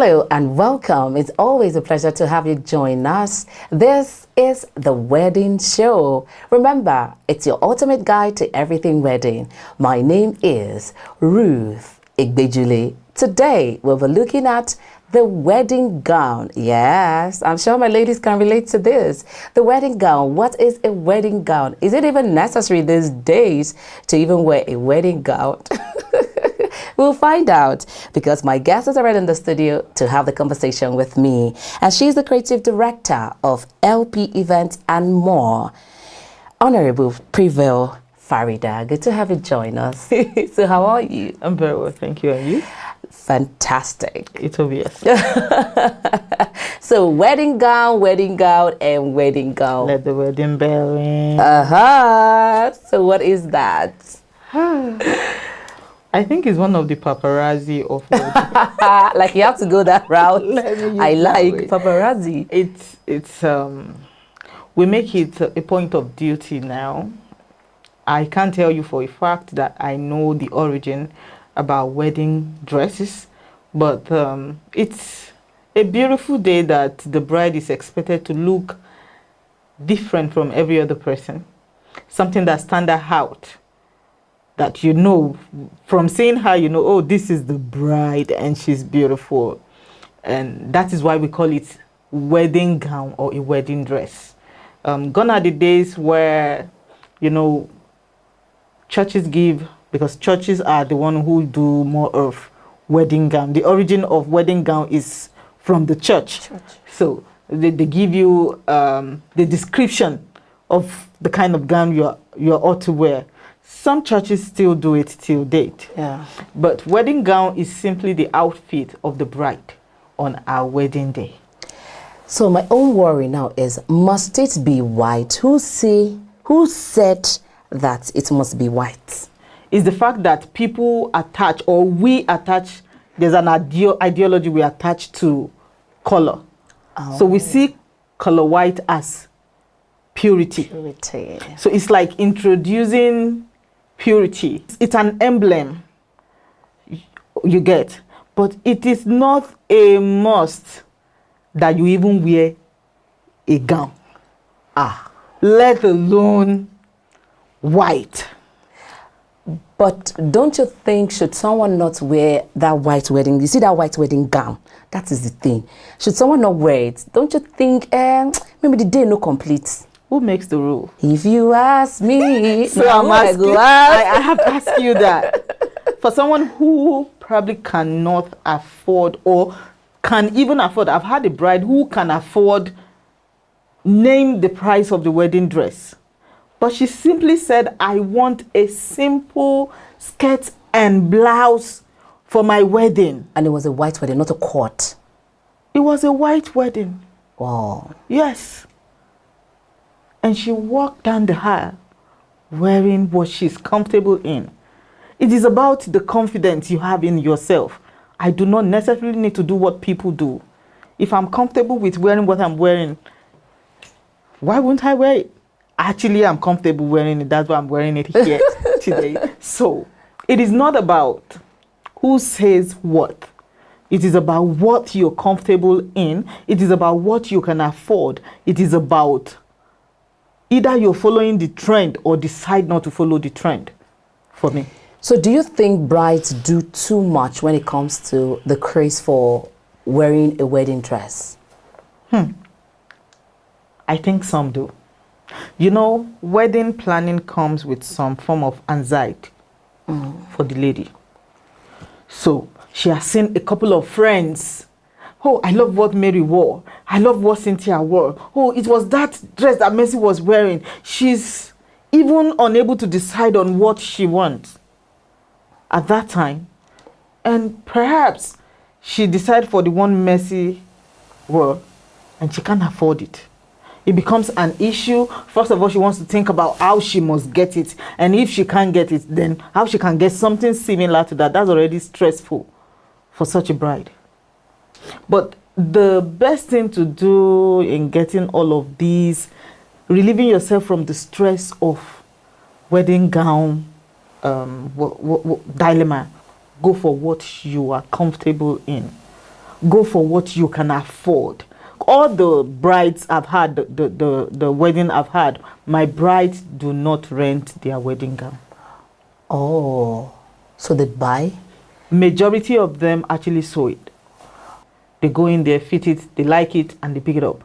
Hello and welcome. It's always a pleasure to have you join us. This is the Wedding Show. Remember, it's your ultimate guide to everything wedding. My name is Ruth Igbejule. Today, we'll be looking at the wedding gown. Yes, I'm sure my ladies can relate to this. The wedding gown. What is a wedding gown? Is it even necessary these days to even wear a wedding gown? We'll find out because my guest is already in the studio to have the conversation with me. And she's the creative director of LP Events and More. Honorable Prevail Farida, good to have you join us. So how are you? I'm very well, thank you. And you? Fantastic. It's obvious. So wedding gown, and wedding gown. Let the wedding bell ring. So what is that? I think it's one of the paparazzi of wedding. Like you have to go that route. I like way. paparazzi. It's we make it a point of duty now. I can't tell you for a fact that I know the origin about wedding dresses, but it's a beautiful day that the bride is expected to look different from every other person. Something that stands out. That you know, from seeing her, you know, oh, this is the bride and she's beautiful. And that is why we call it wedding gown or a wedding dress. Gone are the days where, you know, churches give, because churches are the one who do more of wedding gown. The origin of wedding gown is from the church. So they give you the description of the kind of gown you're ought to wear. Some churches still do it till date. Yeah. But wedding gown is simply the outfit of the bride on our wedding day. So my own worry now is, must it be white? Who said that it must be white? It's the fact that people attach, or we attach, there's an ideology we attach to color. Oh. So we see color white as purity. So it's like introducing purity. It's an emblem, you get, but it is not a must that you even wear a gown, let alone white. But don't you think, should someone not wear that white wedding? You see that white wedding gown? That is the thing. Should someone not wear it? Don't you think maybe the day no complete? Who makes the rule? If you ask me, so I have to ask you that. For someone who probably cannot afford or can even afford, I've had a bride who can afford, name the price of the wedding dress. But she simply said, I want a simple skirt and blouse for my wedding. And it was a white wedding, not a court. It was a white wedding. Wow. Yes. And she walked down the aisle wearing what she's comfortable in. It is about the confidence you have in yourself. I do not necessarily need to do what people do. If I'm comfortable with wearing what I'm wearing, why wouldn't I wear it? Actually, I'm comfortable wearing it. That's why I'm wearing it here today. So it is not about who says what. It is about what you're comfortable in. It is about what you can afford. It is about either you're following the trend or decide not to follow the trend, for me. So do you think brides do too much when it comes to the craze for wearing a wedding dress? I think some do. You know, wedding planning comes with some form of anxiety for the lady. So she has seen a couple of friends. Oh, I love what Mary wore. I love what Cynthia wore. Oh, it was that dress that Mercy was wearing. She's even unable to decide on what she wants at that time. And perhaps she decided for the one Mercy wore and she can't afford it. It becomes an issue. First of all, she wants to think about how she must get it. And if she can't get it, then how she can get something similar to that. That's already stressful for such a bride. But the best thing to do in getting all of these, relieving yourself from the stress of wedding gown dilemma, go for what you are comfortable in. go for what you can afford. All the brides I've had, the wedding I've had, my brides do not rent their wedding gown. Oh, so they buy? Majority of them actually sew it. They go in there, fit it, they like it, and they pick it up.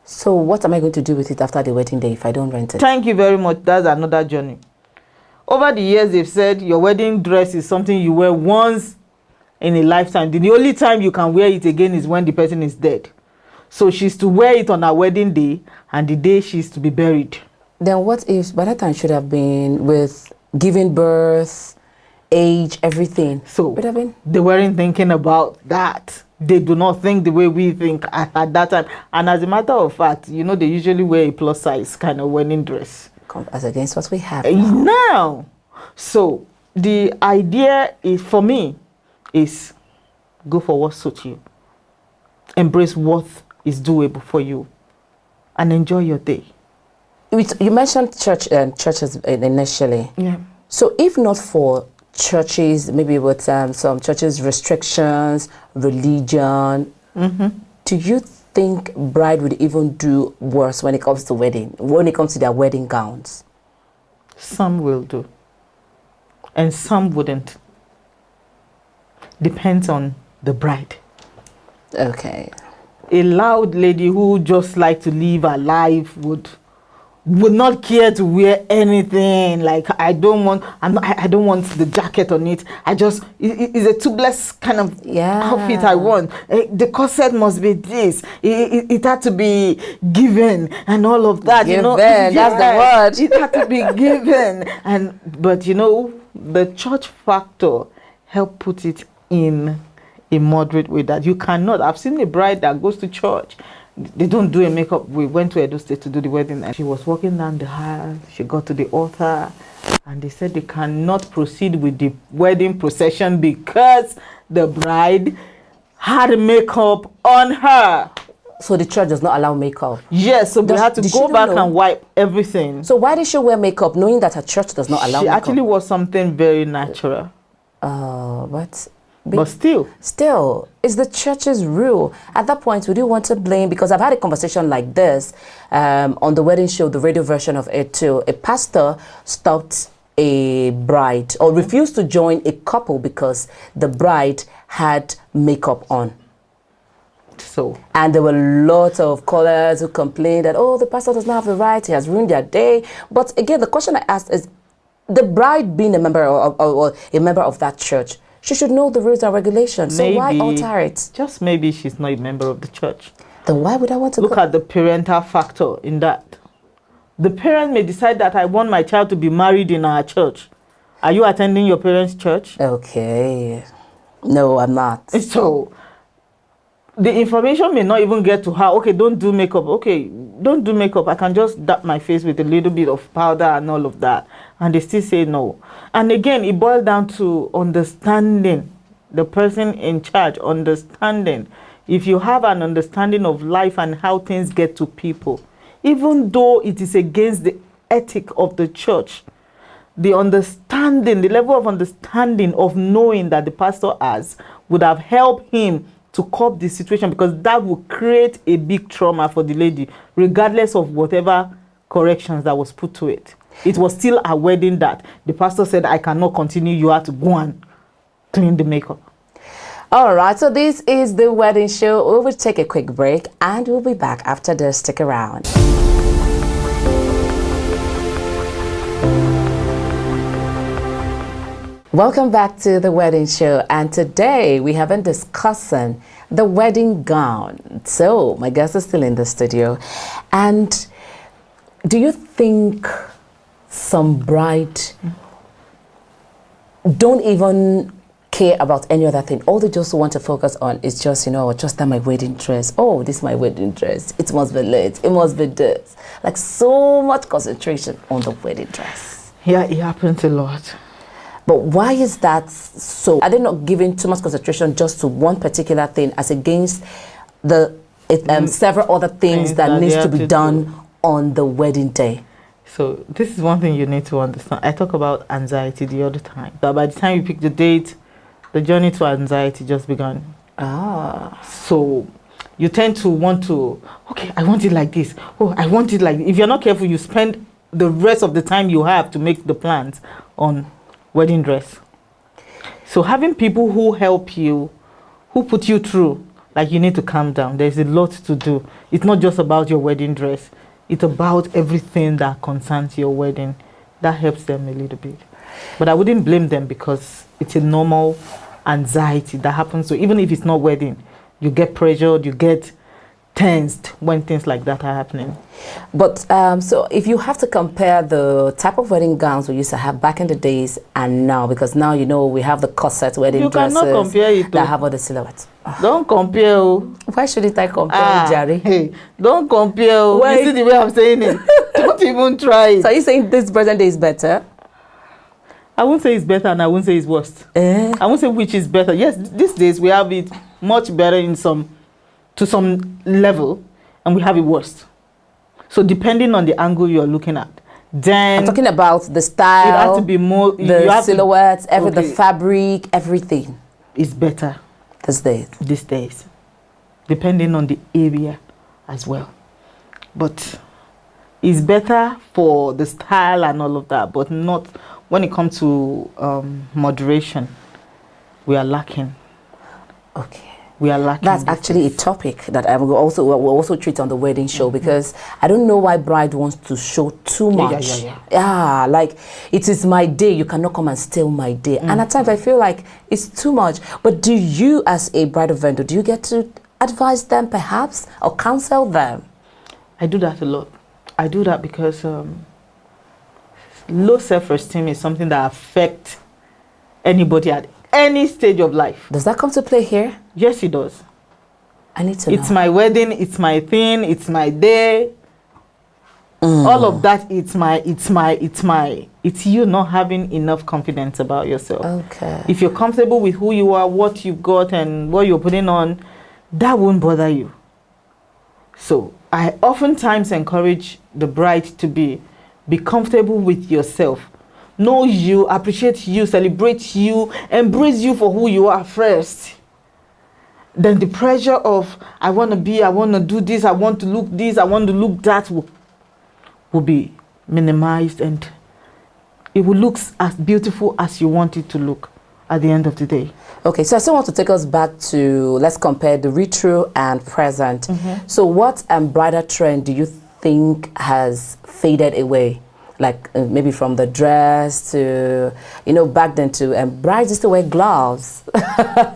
So what am I going to do with it after the wedding day if I don't rent it? Thank you very much. That's another journey. Over the years, they've said your wedding dress is something you wear once in a lifetime. The only time you can wear it again is when the person is dead. So she's to wear it on her wedding day and the day she's to be buried. Then what if by that time should have been with giving birth, age, everything? So would have been? They weren't thinking about that. They do not think the way we think at that time. And as a matter of fact, you know, they usually wear a plus size kind of wedding dress. As against what we have now. So the idea is, for me, is go for what suits you. Embrace what is doable for you. And enjoy your day. You mentioned churches initially. Yeah. So if not for churches, maybe with some churches restrictions, religion, do you think bride would even do worse when it comes to when it comes to their wedding gowns? Some will do, and some wouldn't. Depends on the bride. Okay. A loud lady who just like to live her life would not care to wear anything. Like, I don't want the jacket on it. It's a tubeless kind of outfit I want. The corset must be this. It had to be given and all of that. Given, you know, that's the word. It had to be given. But you know, the church factor helped put it in a moderate way that you cannot. I've seen a bride that goes to church. They don't do a makeup. We went to Edo State to do the wedding, and she was walking down the aisle. She got to the altar, and they said they cannot proceed with the wedding procession because the bride had makeup on her. So the church does not allow makeup? Yes, so we had to go back and wipe everything. So why did she wear makeup knowing that her church does not allow makeup? She actually wore something very natural. But still, it's the church's rule. At that point, would you want to blame? Because I've had a conversation like this on the wedding show, the radio version of it too. A pastor stopped a bride or refused to join a couple because the bride had makeup on. And there were lots of callers who complained that, oh, the pastor does not have the right, he has ruined their day. But again, the question I asked is, the bride being a member or a member of that church, she should know the rules and regulations. So why alter it? Just maybe she's not a member of the church. Then why would I want to look at the parental factor in that? The parent may decide that I want my child to be married in our church. Are you attending your parents' church? Okay. No, I'm not. So the information may not even get to her. Okay, don't do makeup. Okay, don't do makeup. I can just dap my face with a little bit of powder and all of that. And they still say no. And again, it boils down to understanding. The person in charge, understanding. If you have an understanding of life and how things get to people, even though it is against the ethic of the church, the understanding, the level of understanding of knowing that the pastor has would have helped him to cope the situation, because that will create a big trauma for the lady, regardless of whatever corrections that was put to it. It was still a wedding that the pastor said, I cannot continue, you have to go and clean the makeup. All right, so this is the wedding show. We will take a quick break and we'll be back after this. Stick around. Welcome back to the wedding show, and today we have been discussing the wedding gown. So my guest is still in the studio, and do you think some brides don't even care about any other thing? All they just want to focus on is just, just that my wedding dress. Oh, this is my wedding dress. It must be lit. It must be this. Like, so much concentration on the wedding dress. Yeah, it happens a lot. But why is that so? Are they not giving too much concentration just to one particular thing as against the several other things that needs to be done on the wedding day? So this is one thing you need to understand. I talk about anxiety the other time. But by the time you pick the date, the journey to anxiety just began. So you tend to want to, okay, I want it like this. Oh, I want it like this. If you're not careful, you spend the rest of the time you have to make the plans on wedding dress. So having people who help you, who put you through, like you need to calm down. There's a lot to do. It's not just about your wedding dress. It's about everything that concerns your wedding. That helps them a little bit. But I wouldn't blame them because it's a normal anxiety that happens. So even if it's not wedding, you get pressured, you get tensed when things like that are happening. But so if you have to compare the type of wedding gowns we used to have back in the days and now, because now we have the corset wedding dresses cannot compare it that have all the silhouettes. Don't compare. Why shouldn't I compare, Jerry? Hey, don't compare. Why? You see the way I'm saying it? Don't even try it. So are you saying this present day is better? I won't say it's better and I won't say it's worst. I won't say which is better. Yes, these days we have it much better to some level, and we have it worse. So depending on the angle you're looking at, then I'm talking about the style. It has to be more. The silhouettes, the fabric, everything. Is better these days, depending on the area as well. But it's better for the style and all of that, but not when it comes to moderation. We are lacking. Okay. We are lacking. That's actually a topic that we'll also treat on the wedding show, because I don't know why bride wants to show too much. Yeah, like it is my day. You cannot come and steal my day. And at times I feel like it's too much. But do you, as a bridal vendor, do you get to advise them perhaps or counsel them? I do that a lot. I do that because low self-esteem is something that affects anybody at any stage of life. Does that come to play here? Yes, it does. I need to know. It's my wedding, it's my thing, it's my day. All of that, it's you not having enough confidence about yourself. Okay. If you're comfortable with who you are, what you've got, and what you're putting on, that won't bother you. So I oftentimes encourage the bride to be comfortable with yourself. Know you, appreciate you, celebrate you, embrace you for who you are first. Then the pressure of, I want to do this, I want to look this, I want to look that will be minimized, and it will look as beautiful as you want it to look at the end of the day. Okay, so I still want to take us back to, let's compare the retro and present. So what bridal trend do you think has faded away? Like maybe from the dress to, back then to brides used to wear gloves.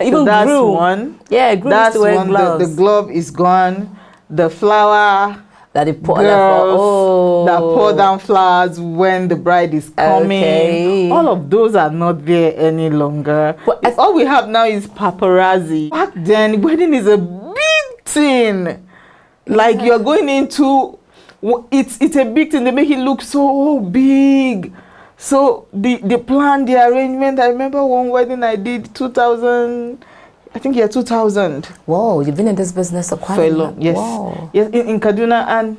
Even so that's groom. one. Yeah, groom used to wear gloves. The glove is gone. The flower that they pour, that pour down flowers when the bride is coming. Okay. All of those are not there any longer. Well, all we have now is paparazzi. Back then, wedding is a big thing. Like you're going into, it's a big thing. They make it look so big. So the plan, the arrangement. I remember one wedding I did 2000. I think 2000. Whoa, you've been in this business for quite a long. Yes, wow. Yes, in Kaduna, and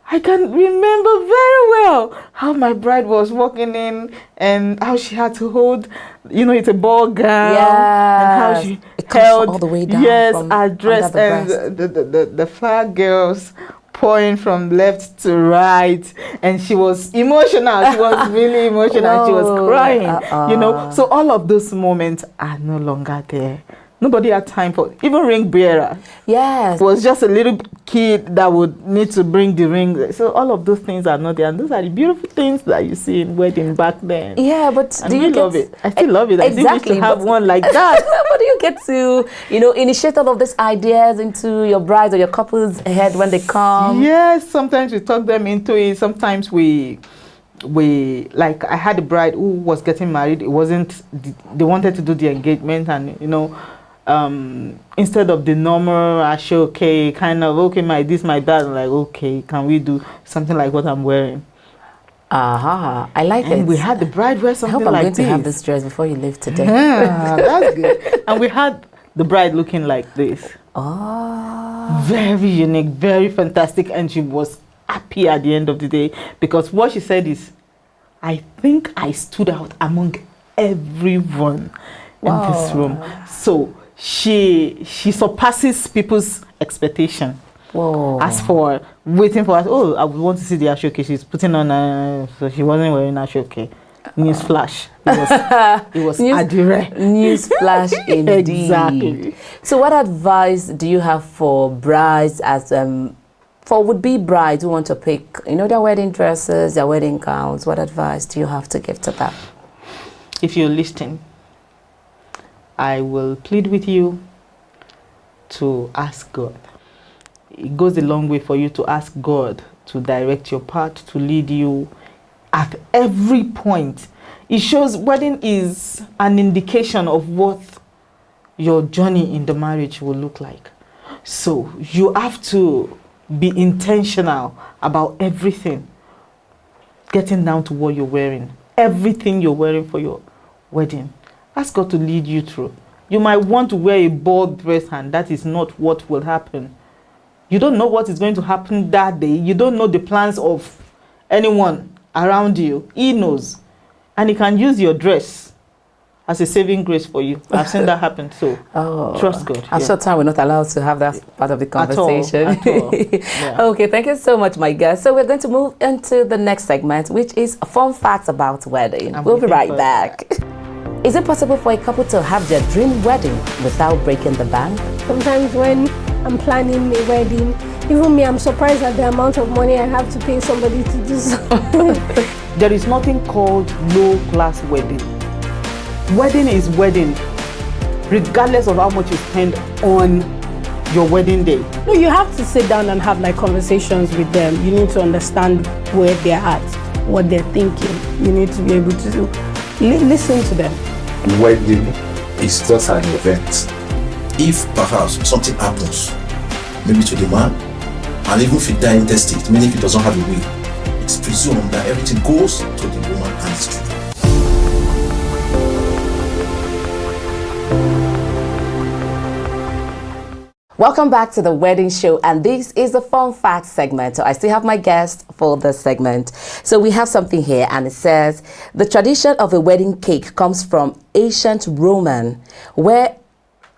I can remember very well how my bride was walking in and how she had to hold, it's a ball gown, and how she held all the way down. Her dress, and the flower girls pouring from left to right, and she was emotional. She was really emotional. She was crying. So all of those moments are no longer there. Nobody had time for even ring bearer. Yes, it was just a little kid that would need to bring the ring. So all of those things are not there, and those are the beautiful things that you see in wedding back then. Yeah, but do you love it? I still love it. I still wish to have one like that. But do you get to, initiate all of these ideas into your brides or your couple's head when they come? Yes, sometimes we talk them into it. Sometimes we like, I had a bride who was getting married. It wasn't, they wanted to do the engagement, and instead of the normal, I show, okay, kind of, okay, my dad, I'm like, okay, can we do something like what I'm wearing? I like it. And we had the bride wear something like this. I hope I'm going to have this dress before you leave today. That's good. And we had the bride looking like this. Very unique, very fantastic, and she was happy at the end of the day, because what she said is, I think I stood out among everyone in this room. So she surpasses people's expectation. Whoa. As for waiting for us, oh, I would want to see the ashoke. She's putting on so she wasn't wearing ashoke. News flash. It was adire. News flash indeed. Exactly. So what advice do you have for brides as for would-be brides who want to pick, their wedding dresses, their wedding gowns? What advice do you have to give to them? If you're listening, I will plead with you to ask God. It goes a long way for you to ask God to direct your path, to lead you at every point. It shows wedding is an indication of what your journey in the marriage will look like. So you have to be intentional about everything, getting down to what you're wearing, everything you're wearing for your wedding. Ask God to lead you through. You might want to wear a ball dress, and that is not what will happen. You don't know what is going to happen that day. You don't know the plans of anyone around you. He knows. And he can use your dress as a saving grace for you. I've seen that happen. So trust God. I'm sure time we're not allowed to have that part of the conversation. At all. Yeah. Okay, thank you so much, my guest. So we're going to move into the next segment, which is fun facts about wedding. We'll be right back. Is it possible for a couple to have their dream wedding without breaking the bank? Sometimes when I'm planning a wedding, even me, I'm surprised at the amount of money I have to pay somebody to do so. There is nothing called low-class wedding. Wedding is wedding, regardless of how much you spend on your wedding day. No, you have to sit down and have conversations with them. You need to understand where they're at, what they're thinking. You need to be able to listen to them. Wedding is just an event. If perhaps something happens, maybe to the man, and even if he dies intestate, meaning if he doesn't have a will, it's presumed that everything goes to the woman and his children. Welcome back to the wedding show, and this is the fun fact segment. So I still have my guest for this segment. So we have something here, and it says the tradition of a wedding cake comes from ancient Roman, where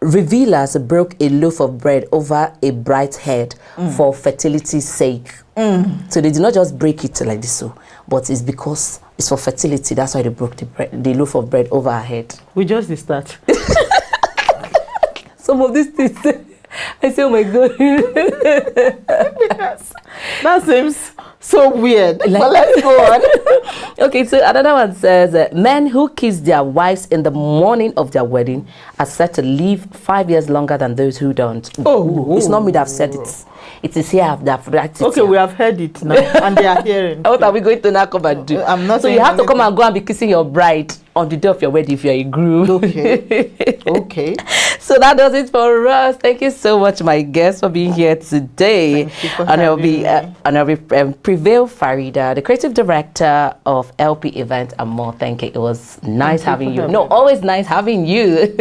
revelers broke a loaf of bread over a bride's head for fertility's sake. So they did not just break it like this, but it's because it's for fertility. That's why they broke the loaf of bread over her head. We just start. Some of these things, I say, oh my God. That seems so weird. But let's go on. Okay, so another one says, men who kiss their wives in the morning of their wedding are said to live 5 years longer than those who don't. It's not me that have said it. It is here that I've written it. Okay, we have heard it now, and they are hearing. What are we going to now come and do? I'm not. So you have to come and go and be kissing your bride on the day of your wedding if you're a groom. Okay. Okay. So that does it for us. Thank you so much, my guest, for being here today. Thank you for and I'll having me. Prevail Farida, the creative director of LP Event and more. Thank you. It was nice having you. No, always nice having you.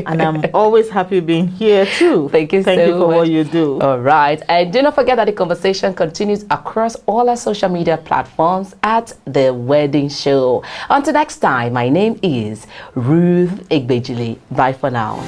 And I'm always happy being here too. Thank you for much. what you do. All right. And do not forget that the conversation continues across all our social media platforms at The Wedding Show. Until next time, my name is Ruth Igbejili. Bye for now.